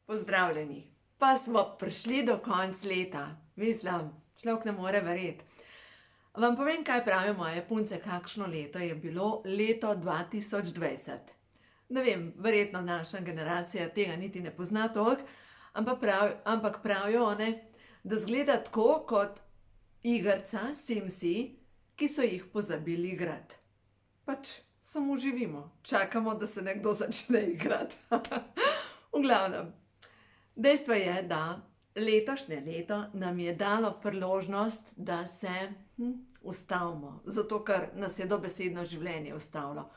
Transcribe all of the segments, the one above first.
Pozdravljeni. Pa smo prišli do konca leta. Mislim, človek ne more verjeti. Vam povem, kaj pravijo moje punce, kakšno leto je bilo leto 2020. Ne vem, verjetno naša generacija tega niti ne pozna toliko, ampak pravijo one, da zgleda tako kot igrca Simsi, ki so jih pozabili igrati. Pač samo živimo, čakamo, da se nekdo začne igrati. V glavnem, dejstvo je, da letošnje leto nam je dalo priložnost, da se ustavimo, zato ker nas je dobesedno življenje ustavilo.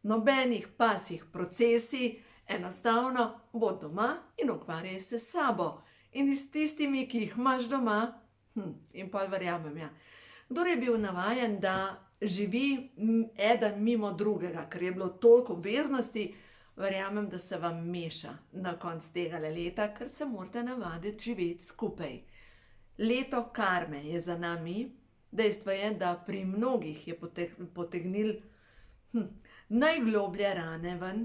Nobenih pasjih procesij, enostavno bod doma in ukvarjaj se s sabo in s tistimi, ki jih imaš doma, in pol verjamem, ja. Kdor je bil navajen, da živi eden mimo drugega, ker je bilo toliko obveznosti, verjamem, da se vam meša na konc tega leta, ker se morate navaditi živeti skupaj. Leto karme je za nami. Dejstvo je, da pri mnogih je potegnil najgloblje rane ven,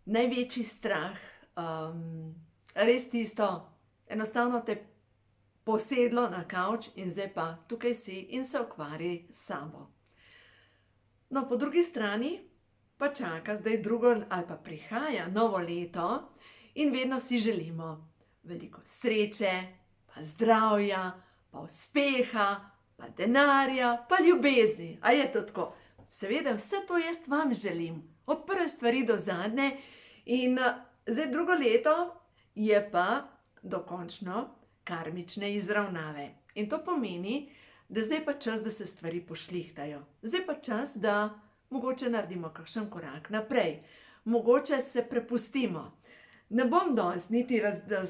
največji strah, res tisto, enostavno te posedlo na kavč in zdaj pa tukaj si in se ukvarjaj s sabo. No, po drugi strani pa čaka zdaj drugo ali pa prihaja novo leto in vedno si želimo veliko sreče, pa zdravja, pa uspeha, pa denarja, pa ljubezni. A je to tako? Seveda, vse to jaz vam želim, od prve stvari do zadnje. In zdaj drugo leto je pa dokončno karmične izravnave. In to pomeni, da zdaj pa čas, da se stvari pošlihtajo. Zdaj pa čas, da mogoče naredimo kakšen korak naprej. Mogoče se prepustimo. Ne bom danes niti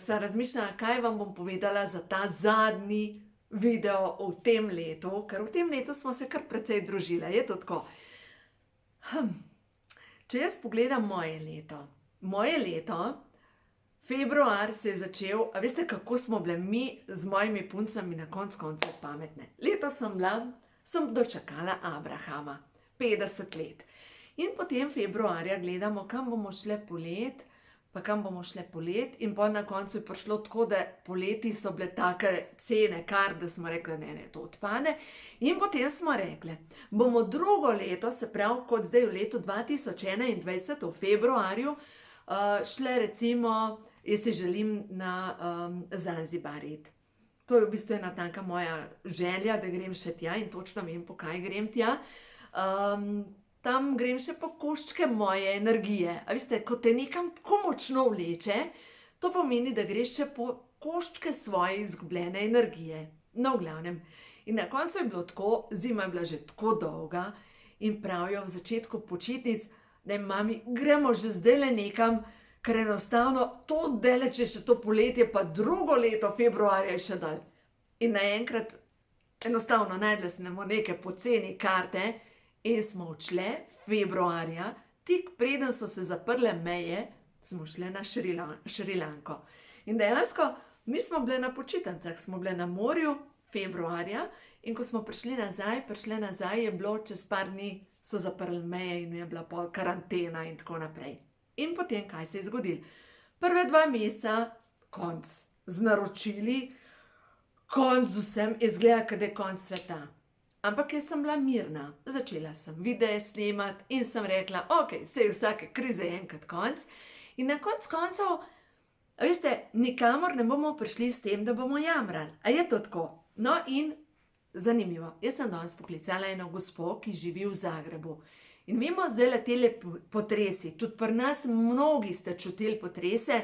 razmišljala, kaj vam bom povedala za ta zadnji video v tem letu, ker v tem letu smo se kar precej družile, je to tako. Če jaz pogledam moje leto, februar se je začel, a veste, kako smo bile mi z mojimi puncami na koncu pametne. Leto sem dočakala Abrahama, 50 let. In potem februarja gledamo, kam bomo šle polet, in pol na koncu je prišlo tako, da poleti so bile take cene, kar da smo rekli, ne, to odpade. In potem smo rekli, bomo drugo leto, se pravi, kot zdaj v letu 2021, v februarju, šle recimo, jaz si želim na Zanzibar iti. To je v bistvu ena taka moja želja, da grem še tja in točno vem, po kaj grem tja. Tam grem še po koščke moje energije. A veste, ko te nekam tako močno vleče, to pomeni, da greš še po koščke svoje izgubljene energije. No, v glavnem. In na koncu je bilo tako, zima je bila že tako dolga in pravijo v začetku počitnic, da mami, gremo že zdajle nekam, ker enostavno to daleč je še to poletje, pa drugo leto februarja je še dalj. In naenkrat enostavno najdli smo neke poceni karte in smo odšle februarja, tik preden so se zaprle meje, smo šle na Šrilanko. In dejansko, mi smo bile na počitnicah, smo bile na morju februarja in ko smo prišle nazaj, je bilo čez par dni, so zaprli meje in je bila pol karantena in tako naprej. In potem, kaj se je zgodilo? Prve 2 meseca, konc z naročili, konc z vsem, izgleda, kad je konc sveta. Ampak jaz sem bila mirna, začela sem videe snemati in sem rekla, ok, saj vsake krize je enkrat konc. In na koncev, veste, nikamor ne bomo prišli s tem, da bomo jamrali. A je to tako? No in zanimivo, jaz sem danes poklicala eno gospo, ki živi v Zagrebu. In vemo zdaj letele potresi, tudi pri nas mnogi ste čutili potrese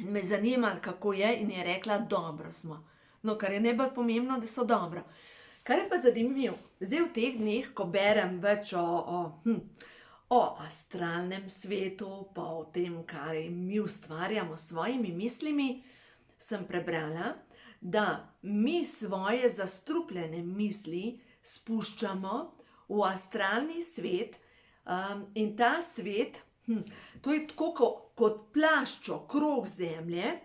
in me zanimali, kako je, in je rekla, dobro smo. No, kar je najbolj pomembno, da so dobro. Kar je pa zanimivo, zdaj v teh dneh, ko berem več o astralnem svetu, pa o tem, kar mi ustvarjamo s svojimi mislimi, sem prebrala, da mi svoje zastrupljene misli spuščamo v astralni svet in ta svet, to je tako kot plašč okrog Zemlje,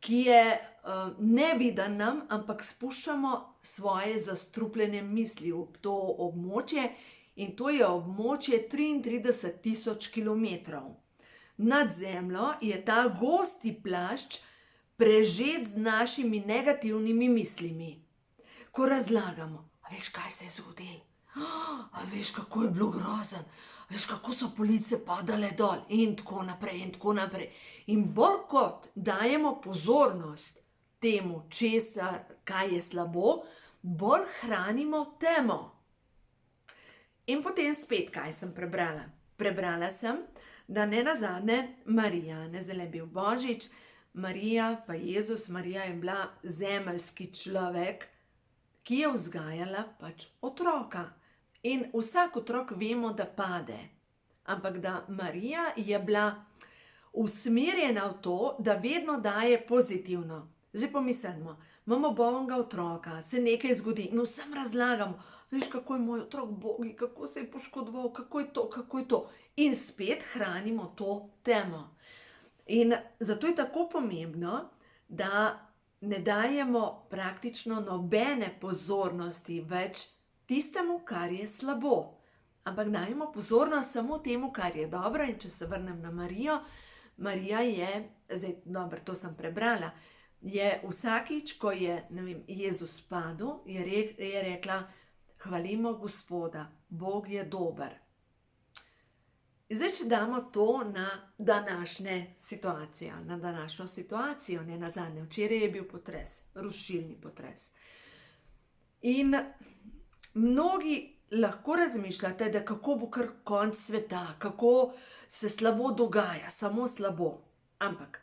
ki je neviden nam, ampak spuščamo svoje zastrupljene misli v to območje in to je območje 33 000 kilometrov. nad zemljo je ta gosti plašč prežet z našimi negativnimi mislimi. Ko razlagamo, a veš, kaj se je zgodilo, a veš, kako je bilo grozen, a veš, kako so police padale dol in tako naprej in tako naprej. In bolj kot dajemo pozornost temu, kaj je slabo, bolj hranimo temo. In potem spet, kaj sem prebrala? Prebrala sem, da nenazadnje Marija, zdaj je bil Božič, Marija pa Jezus, Marija je bila zemeljski človek, ki je vzgajala pač otroka. In vsak otrok vemo, da pade. Ampak da Marija je bila usmerjena v to, da vedno daje pozitivno. Zdaj pomislimo, imamo bolnega otroka, se nekaj zgodi in vsem razlagamo, veš, kako je moj otrok bogi, kako se je poškodoval, kako je to, kako je to. In spet hranimo to temo. In zato je tako pomembno, da ne dajemo praktično nobene pozornosti več tistemu, kar je slabo. Ampak dajemo pozornost samo temu, kar je dobro. In če se vrnem na Marijo, Marija je, zdaj dobro, to sem prebrala, je vsakič, ko je, ne vem, Jezus padel, je rekla, hvalimo Gospoda, Bog je dober. Zdaj, če damo to na današnje situacije, na današnjo situacijo, ne nazadnje, včeraj je bil potres, rušilni potres. In mnogi lahko razmišljate, da kako bo kar konec sveta, kako se slabo dogaja, samo slabo. Ampak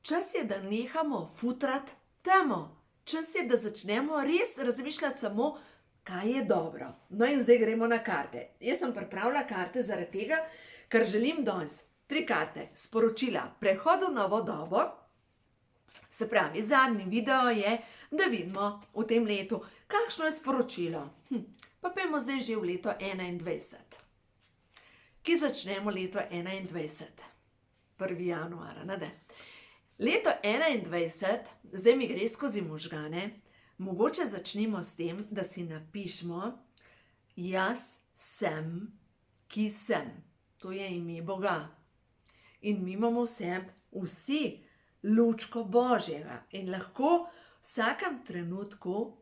čas je, da nehamo futrati temo. Čas je, da začnemo res razmišljati samo, kaj je dobro. No in zdaj gremo na karte. Jaz sem pripravila karte zaradi tega, ker želim danes 3 karte sporočila prehod v novo dobo. Se pravi, zadnji video je, da vidimo v tem letu, kakšno je sporočilo. Pa pojmo zdaj že v leto 2021. Ki začnemo leto 2021. 1. januara, ne? Leto 2021, zdaj mi gre skozi možgane, mogoče začnimo s tem, da si napišemo, jaz sem, ki sem. To je ime Boga. In mi imamo vsi lučko Božjega in lahko v vsakem trenutku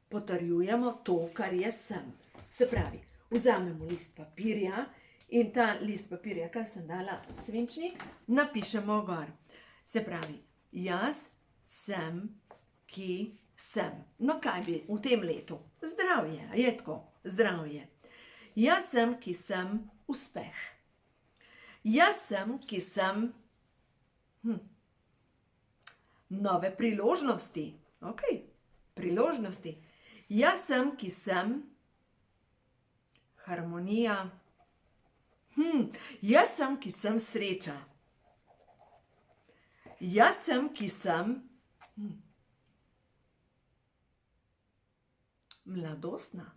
potrjujemo to, kar jaz sem. Se pravi, vzamemo list papirja in ta list papirja, kar sem dala svinčnik, napišemo gor. Se pravi, jaz sem, ki sem. No, kaj bi v tem letu? Zdravje, je tako, zdravje. Jaz sem, ki sem uspeh. Jaz sem, ki sem nove priložnosti. Ok, priložnosti. Jaz sem, ki sem harmonija. Jaz sem, ki sem sreča. Jaz sem, ki sem mladostna.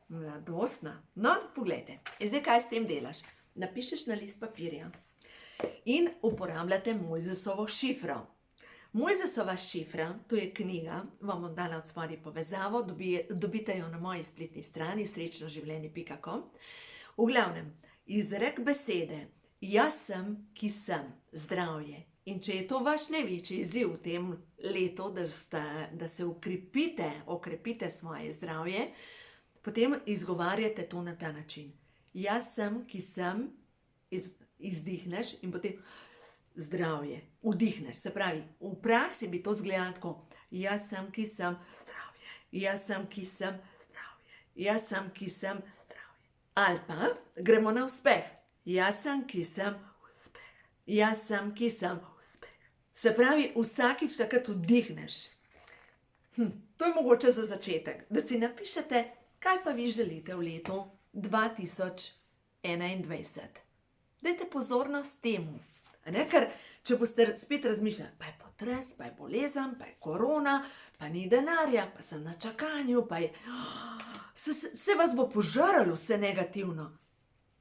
Mladostna. No, poglejte. Zdaj, kaj s tem delaš? Napišeš na list papirja in uporabljate Mojzesovo šifro. Mojzesova šifra, to je knjiga, vam bom dala od spodaj povezavo, dobite jo na moji spletni strani srečnoživljenje.com. V glavnem, izrek besede, jaz sem, ki sem, zdravje. In če je to vaš največji izziv v tem letu, da se okrepite svoje zdravje, potem izgovarjate to na ta način. Jaz sem, ki sem, izdihneš in potem zdravje, vdihneš. Se pravi, v praksi bi to izgledalo tako, jaz sem, ki sem, zdravje, jaz sem, ki sem, zdravje, jaz sem, ki sem, zdravje. Ali pa gremo na uspeh, jaz sem, ki sem, uspeh, jaz sem, ki sem, uspeh. Se pravi, vsakič takrat vdihneš. To je mogoče za začetek, da si napišete, kaj pa vi želite v letu 2021. Dajte pozornost temu. Ker če boste spet razmišljali, pa je potres, pa je bolezen, pa je korona, pa ni denarja, pa sem na čakanju, pa je... Se vas bo požrlo vse negativno.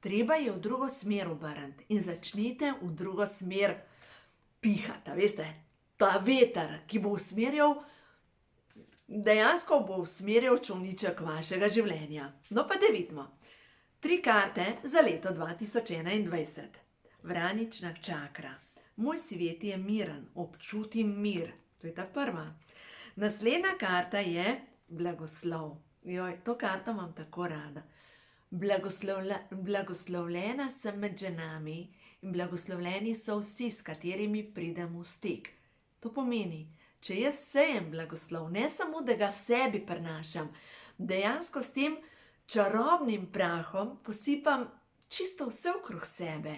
Treba je v drugo smer obrniti in začnite v drugo smer pihati. Veste, ta veter, ki bo usmerjal, dejansko bo usmerjal čolniček vašega življenja. No pa da vidimo. 3 karte za leto 2021. vranična čakra. Moj svet je miren, občutim mir. To je ta prva. Naslednja karta je blagoslov. Joj, to karto imam tako rada. Blagoslovljena sem med ženami in blagoslovljeni so vsi, s katerimi pridem v stik. To pomeni, če jaz sejem blagoslov, ne samo, da ga sebi prenašam, dejansko s tem čarobnim prahom posipam čisto vse okrog sebe.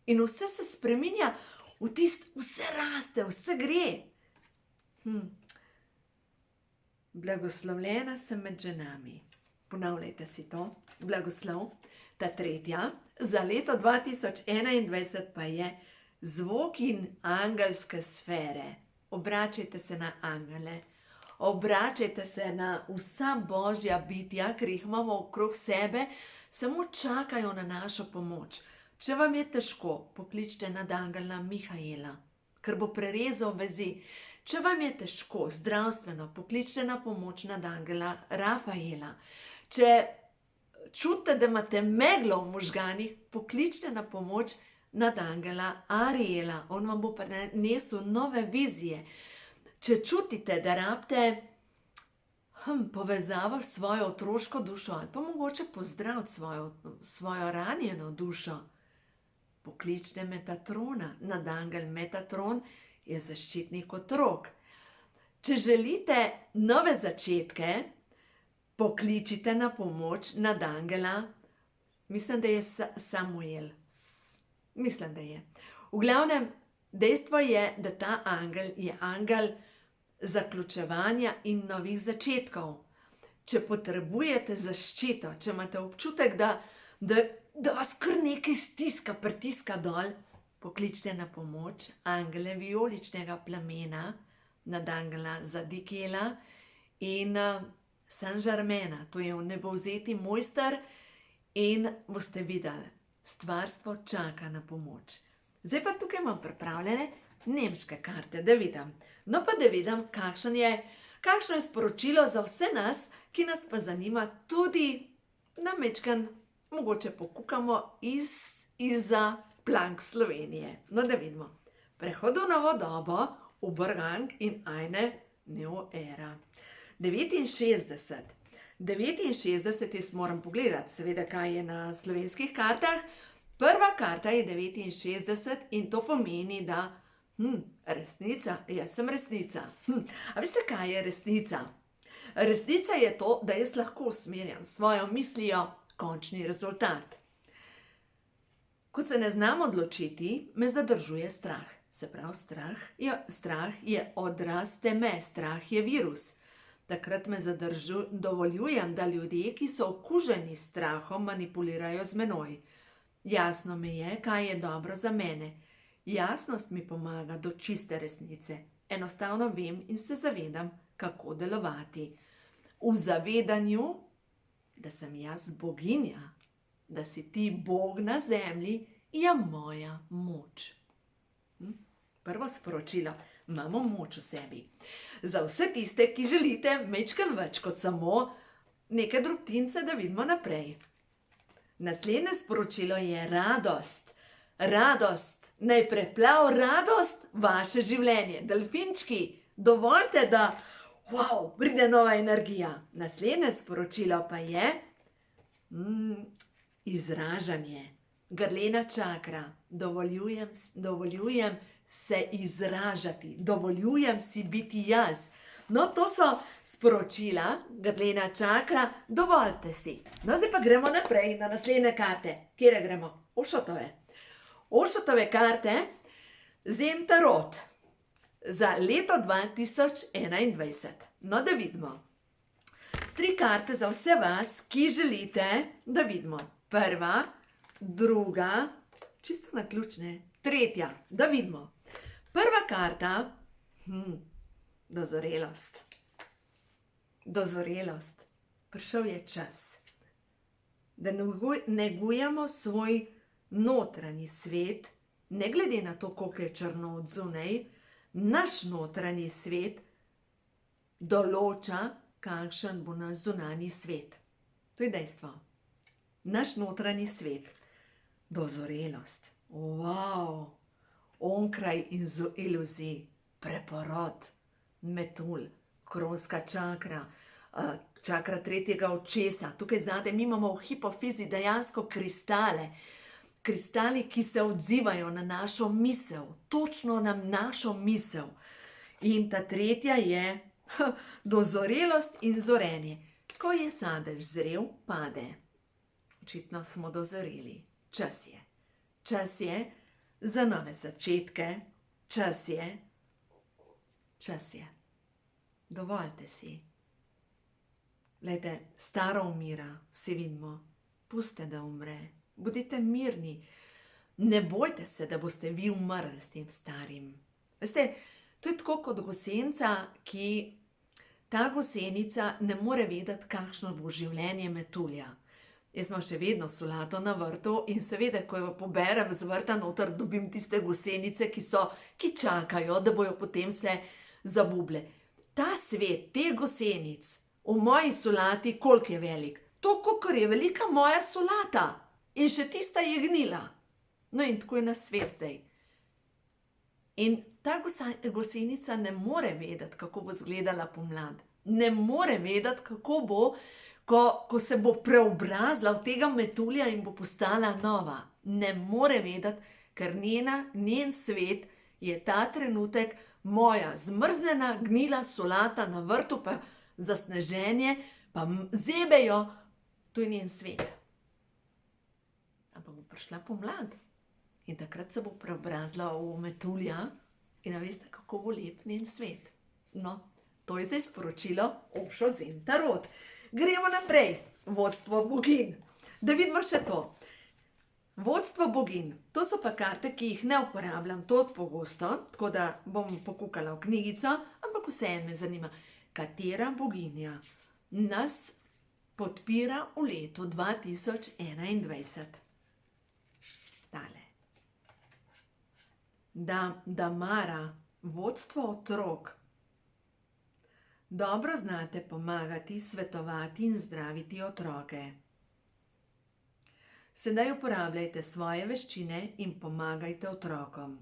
In vse se spreminja v vse raste, vse gre. Blagoslovljena sem med ženami. Ponavljajte si to. Blagoslov. Ta tretja. Za leto 2021 pa je zvok in angelske sfere. Obračajte se na angele. Obračajte se na vsa božja bitja, ker jih imamo okrog sebe, samo čakajo na našo pomoč. Če vam je težko, pokličite nadangela Mihaela, ker bo prerezal vezi. Če vam je težko zdravstveno, pokličite na pomoč nadangela Rafaela. Če čutite, da imate meglo v možganih, pokličite na pomoč nadangela Ariela. On vam bo prinesel nove vizije. Če čutite, da rabite povezavo s svojo otroško dušo ali pa mogoče pozdraviti svojo ranjeno dušo, pokličite Metatrona. Nadangel Metatron je zaščitnik otrok. Če želite nove začetke, pokličite na pomoč nadangela, mislim, da je Samuel. Mislim, da je. V glavnem, dejstvo je, da ta angel je angel zaključevanja in novih začetkov. Če potrebujete zaščito, če imate občutek, da vas kar nekaj stiska, pritiska dol, pokličite na pomoč angele vijoličnega plamena, nadangela Zadikela in San Žarmena. To je vnebovzeti mojster in boste videli, stvarstvo čaka na pomoč. Zdaj pa tukaj imam pripravljene nemške karte, da vidim. No pa da vidim, kakšno je sporočilo za vse nas, ki nas pa zanima tudi na mečken, mogoče pokukamo izza plank Slovenije. No da vidimo. Prehod v novo dobo, Übergang in eine neue Ära. 69. 69 jaz moram pogledati, seveda, kaj je na slovenskih kartah. Prva karta je 69 in to pomeni, da resnica, jaz sem resnica. A veste, kaj je resnica? Resnica je to, da jaz lahko usmerjam svojo mislijo končni rezultat. Ko se ne znam odločiti, me zadržuje strah. Se pravi, strah je odraz teme, strah je virus. Takrat me dovoljujem, da ljudje, ki so okuženi s strahom, manipulirajo z menoj. Jasno mi je, kaj je dobro za mene. Jasnost mi pomaga do čiste resnice. Enostavno vem in se zavedam, kako delovati. V zavedanju, da sem jaz boginja, da si ti Bog na zemlji, je moja moč. Prvo sporočilo. Imamo moč v sebi. Za vse tiste, ki želite majčkeno več kot samo neke drobtince, da vidimo naprej. Naslednje sporočilo je radost. Radost. Naj preplav radost vaše življenje. Delfinčki, dovolite, da pride nova energija. Naslednje sporočilo pa je izražanje. Grlena čakra. Dovoljujem se izražati, dovoljujem si biti jaz. No, to so sporočila, grlena čakra, dovolite si. No, zdaj pa gremo naprej na naslednje karte. Kjere gremo? Ošotove. Ošotove karte, Zen Tarot, za leto 2021. No, da vidimo. 3 karte za vse vas, ki želite, da vidimo. Prva, druga, čisto naključne, tretja, da vidimo. Prva karta, dozorelost. Dozorelost. Prišel je čas, da negujemo svoj notranji svet, ne glede na to, koliko je črno od zunaj, naš notranji svet določa, kakšen bo naš zunanji svet. To je dejstvo. Naš notranji svet. Dozorelost. Wow, onkraj iluzij, preporod, metulj, kronska čakra, čakra tretjega očesa. Tukaj zadaj mi imamo v hipofizi dejansko kristale. Kristali, ki se odzivajo na našo misel, točno na našo misel. In ta tretja je dozorelost in zorenje. Ko je sadež zrel, pade. Očitno smo dozoreli. Čas je. Čas je za nove začetke. Čas je. Čas je. Dovoljte si. Glejte, staro umira, vsi vidimo. Puste, da umre. Bodite mirni. Ne bojte se, da boste vi umrli s tem starim. Veste, to je tako kot gosenica, ki ta gosenica ne more vedeti, kakšno bo življenje metulja. Jaz imam še vedno solato na vrtu in seveda, ko jo poberem z vrta noter, dobim tiste gosenice, ki čakajo, da bojo potem se zabuble. Ta svet, te gosenic, v moji solati, koliko je velik? Toliko, kar je velika moja solata. In še tista je gnila. No in tako je na svet zdaj. In ta gosenica ne more vedeti, kako bo izgledala pomlad. Ne more vedeti, kako bo, ko se bo preobrazila v tega metulja in bo postala nova. Ne more vedeti, ker njen svet je ta trenutek moja zmrznjena, gnila solata na vrtu, pa zasneženje, pa zebejo. To je njen svet. Ampak bo prišla pomlad. In takrat se bo preobrazila v metulja in veste, kako bo lep njen svet. No, to je zdaj sporočilo Ošo Zen Tarot. Gremo naprej. Vodstvo boginj. Da vidimo še to. Vodstvo boginj. To so pa karte, ki jih ne uporabljam toliko pogosto, tako da bom pokukala v knjigico, ampak vseeno me zanima, katera boginja nas podpira v letu 2021. Tale. Damara, vodstvo otrok. Dobro znate pomagati, svetovati in zdraviti otroke. Sedaj uporabljajte svoje veščine in pomagajte otrokom.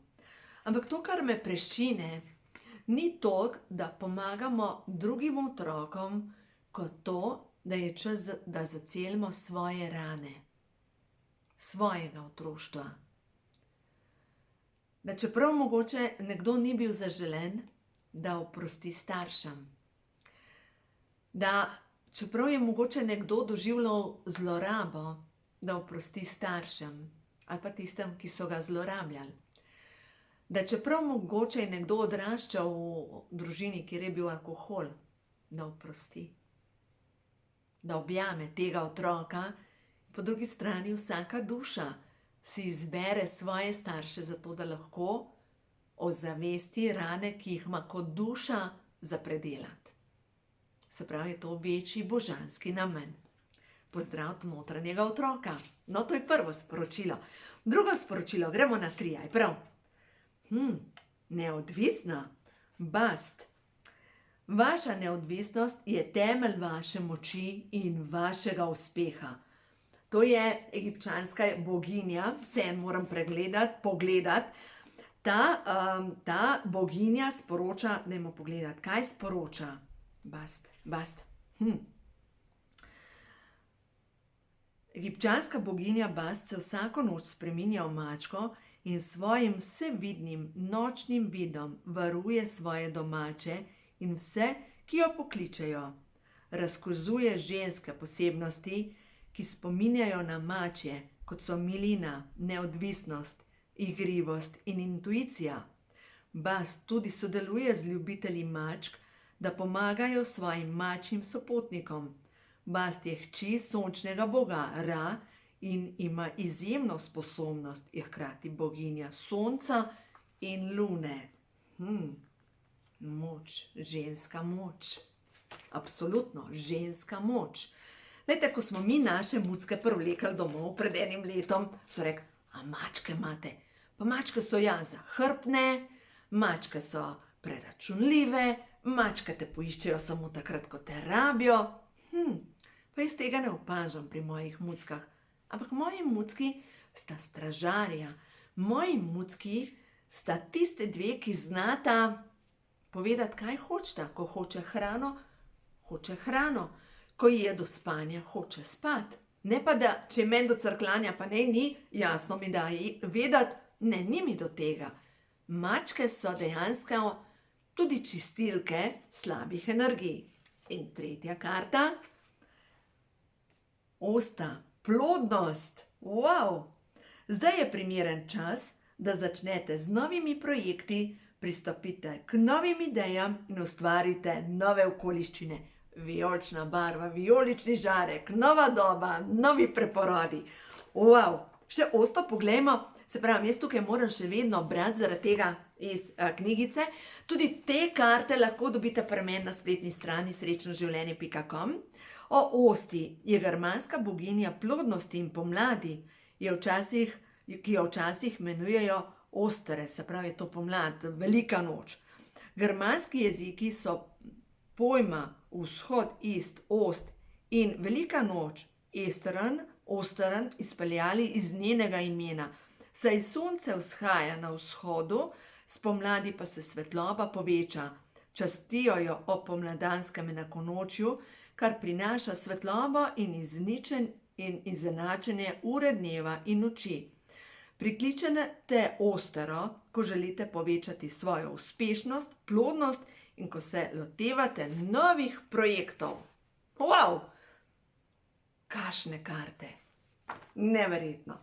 Ampak to, kar me prešine, ni to, da pomagamo drugim otrokom, kot to, da je čas, da zacelimo svoje rane, svojega otroštva. Da čeprav mogoče nekdo ni bil zaželen, da oprosti staršem. Da čeprav je mogoče nekdo doživljal zlorabo, da oprosti staršem ali pa tistem, ki so ga zlorabljali. Da čeprav mogoče je nekdo odraščal v družini, kjer je bil alkohol, da oprosti. Da objame tega otroka. Po drugi strani vsaka duša si izbere svoje starše zato, da lahko ozavesti rane, ki jih ima kot duša za predelati. Se pravi, je to večji božanski namen. Pozdraviti notranjega otroka. No, to je prvo sporočilo. Drugo sporočilo, gremo na 3, aj prav. Neodvisna. Bast. Vaša neodvisnost je temelj vaše moči in vašega uspeha. To je egipčanska boginja, vseeno moram pogledati. Ta boginja sporoča, dajmo pogledati, kaj sporoča. Bast. Egipčanska boginja Bast se vsako noč spreminja v mačko in svojim vsevidnim nočnim vidom varuje svoje domače in vse, ki jo pokličejo. Razkazuje ženske posebnosti, ki spominjajo na mačje, kot so milina, neodvisnost, igrivost in intuicija. Bast tudi sodeluje z ljubitelji mačk, da pomagajo svojim mačjim sopotnikom. Bast je hči sončnega boga Ra in ima izjemno sposobnost, je hkrati boginja sonca in lune. Moč, ženska moč. Absolutno, ženska moč. Glejte, ko smo mi naše mucke privlekli domov pred enim letom, so rekli, a mačke imate? Pa mačke so zahrbtne, mačke so preračunljive, mačke te poiščejo samo takrat, ko te rabijo. Pa jaz tega ne opažam pri mojih muckah. Ampak moji mucki sta stražarja, Moji mucki sta tiste dve, ki znata povedati, kaj hočeta. Ko hoče hrano, hoče hrano. Ko je do spanja, hoče spat. Ne pa da, če meni do crkljanja pa ne ni, jasno mi da vedeti, ne, ni mi do tega. Mačke so dejansko tudi čistilke slabih energij. In tretja karta. Osta, plodnost. Wow! Zdaj je primeren čas, da začnete z novimi projekti, pristopite k novim idejam in ustvarite nove okoliščine. Vijolična barva, vijolični žarek, nova doba, novi preporodi. Wow! Še osto poglejmo. Se pravi, jaz tukaj moram še vedno brati zaradi tega iz knjigice. Tudi te karte lahko dobite pri meni na spletni strani srečnoživljenje.com. O osti je germanska boginja plodnosti in pomladi, ki jo včasih imenujejo ostere, se pravi to pomlad, velika noč. Germanski jeziki so pojma vzhod, ist, ost in velika noč, esteren, osteren izpeljali iz njenega imena. Saj sonce vzhaja na vzhodu, spomladi pa se svetloba poveča. Častijo jo ob pomladanskem enakonočju, kar prinaša svetlobo in izenačenje ure dneva in noči. Prikličete ostero, ko želite povečati svojo uspešnost, plodnost in ko se lotevate novih projektov. Wow! Kakšne karte! Neverjetno!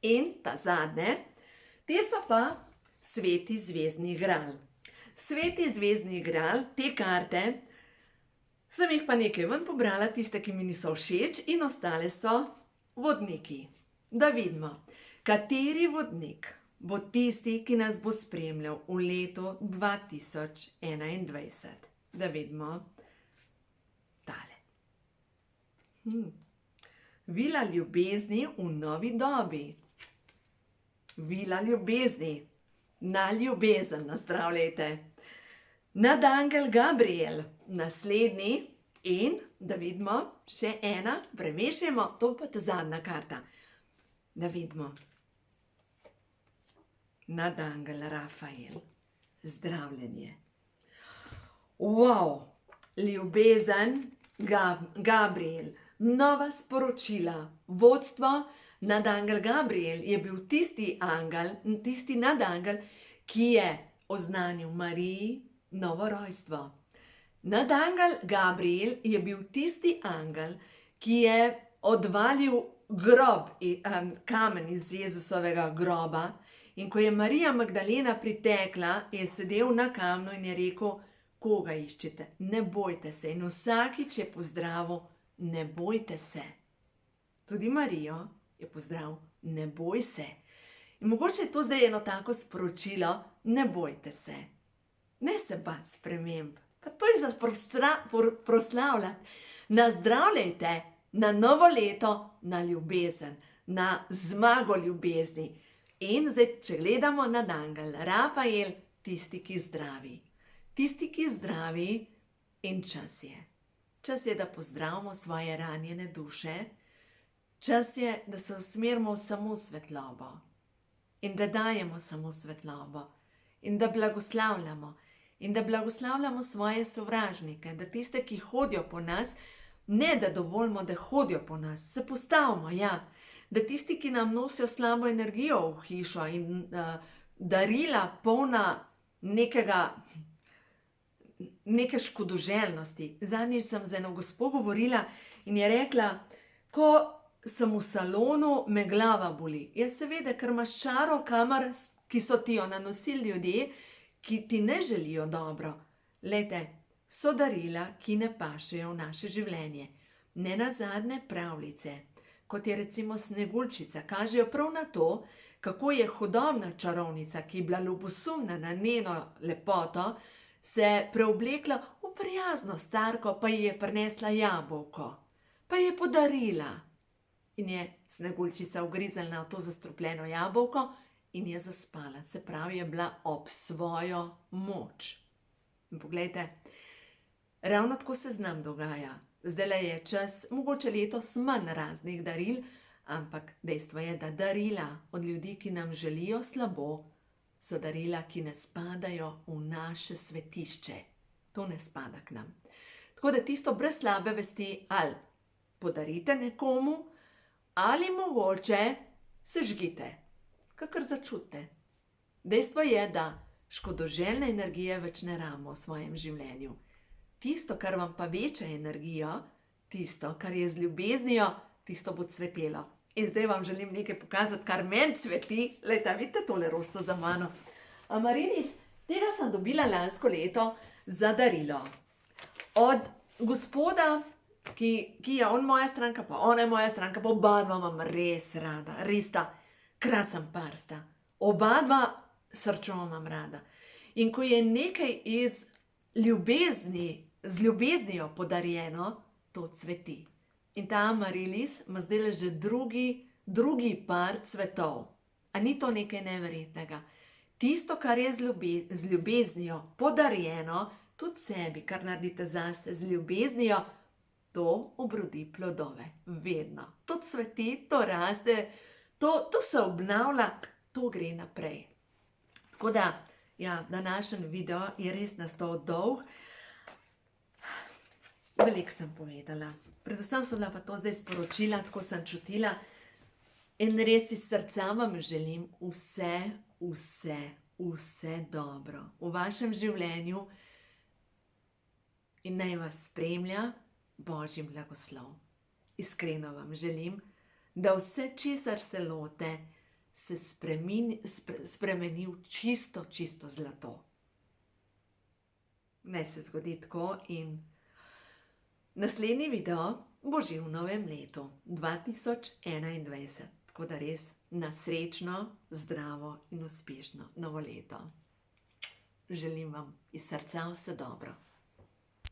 In ta zadnje, te so pa Sveti zvezdni gral. Sveti zvezdni gral, te karte, sem jih pa nekaj ven pobrala, tiste, ki mi niso všeč, in ostale so vodniki. Da vidimo, kateri vodnik bo tisti, ki nas bo spremljal v letu 2021. Da vidimo tale. Vila ljubezni v novi dobi. Vila ljubezni. Na ljubezen, nazdravljajte. Nadangel Gabriel, naslednji in, da vidimo, še ena, premešajmo, to pa ta zadnja karta. Da vidimo. Nadangel Rafael, zdravljenje. Wow, ljubezen Gabriel, nova sporočila, vodstvo. Nadangel Gabriel je bil tisti nadangel, ki je oznanil Mariji novo rojstvo. Nadangel Gabriel je bil tisti angel, ki je odvalil kamen iz Jezusovega groba, in ko je Marija Magdalena pritekla, je sedel na kamnu in je rekel, koga iščete, ne bojte se. In vsakič je pozdravil, ne bojte se. Tudi Marijo je pozdrav, ne boj se. In mogoče je to zdaj eno tako sporočilo, ne bojte se. Ne se bati sprememb, pa to je za proslavljati. Nazdravljajte na novo leto, na ljubezen, na zmago ljubezni. In zdaj, če gledamo nadangel Rafael, tisti, ki zdravi. Tisti, ki zdravi, in čas je. Čas je, da pozdravimo svoje ranjene duše. Čas je, da se usmerimo samo v svetlobo in da dajemo samo svetlobo in da blagoslavljamo svoje sovražnike, da tiste, ki hodijo po nas, ne da dovolimo, da hodijo po nas, se postavimo, ja, da tisti, ki nam nosijo slabo energijo v hišo in darila polna neke škodoželjnosti. Zadnjič sem z eno gospo govorila in je rekla, ko sem v salonu, me glava boli. Ja, seveda, ker imaš čaro kamer, ki so ti jo nanosili ljudje, ki ti ne želijo dobro. Glejte, so darila, ki ne pašejo v naše življenje. Nenazadnje pravljice, kot je recimo Sneguljčica, kažejo prav na to, kako je hudobna čarovnica, ki je bila ljubosumna na njeno lepoto, se preoblekla v prijazno starko, pa ji je prinesla jabolko, pa je podarila. In je Sneguljčica ugriznila v to zastrupljeno jabolko in je zaspala. Se pravi, je bila ob svojo moč. In poglejte, ravno tako se z nam dogaja. Zdajle je čas, mogoče letos manj raznih daril, Ampak dejstvo je, da darila od ljudi, ki nam želijo slabo, so darila, ki ne spadajo v naše svetišče. To ne spada k nam. Tako da tisto brez slabe vesti ali podarite nekomu, ali mogoče sežgite, kakor začutite. Dejstvo je, da škodoželjne energije več ne rabimo v svojem življenju. Tisto, kar vam pa veča energijo, tisto, kar je z ljubeznijo, tisto bo cvetelo. In zdaj vam želim nekaj pokazati, kar meni cveti. Lejta, vidite tole rožico za mano? Amarilis, tega sem dobila lansko leto za darilo. Od gospoda, ki je on moja stranka, pa ona je moja stranka, pa oba dva imam res rada, res ta krasen par sta. Oba dva srčno imam rada. In ko je nekaj iz ljubezni, z ljubeznijo podarjeno, to cveti. In ta amarilis ima zdaj že drugi par cvetov. A ni to nekaj neverjetnega? Tisto, kar je z ljubeznijo podarjeno, tudi sebi, kar naredite zase z ljubeznijo, to obrodi plodove. Vedno. To cveti, to raste, to se obnavlja, to gre naprej. Tako da, ja, današnji video je res nastal dolg. Veliko sem povedala. Predvsem sem bila pa to zdaj sporočila, tako sem čutila. In res iz srca vam želim vse dobro v vašem življenju in naj vas spremlja Božji blagoslov. Iskreno vam želim, da vse, česar se lote, se spremeni v čisto zlato. Naj se zgodi tako in naslednji video bo že v novem letu 2021. Tako da res na srečno, zdravo in uspešno novo leto. Želim vam iz srca vse dobro.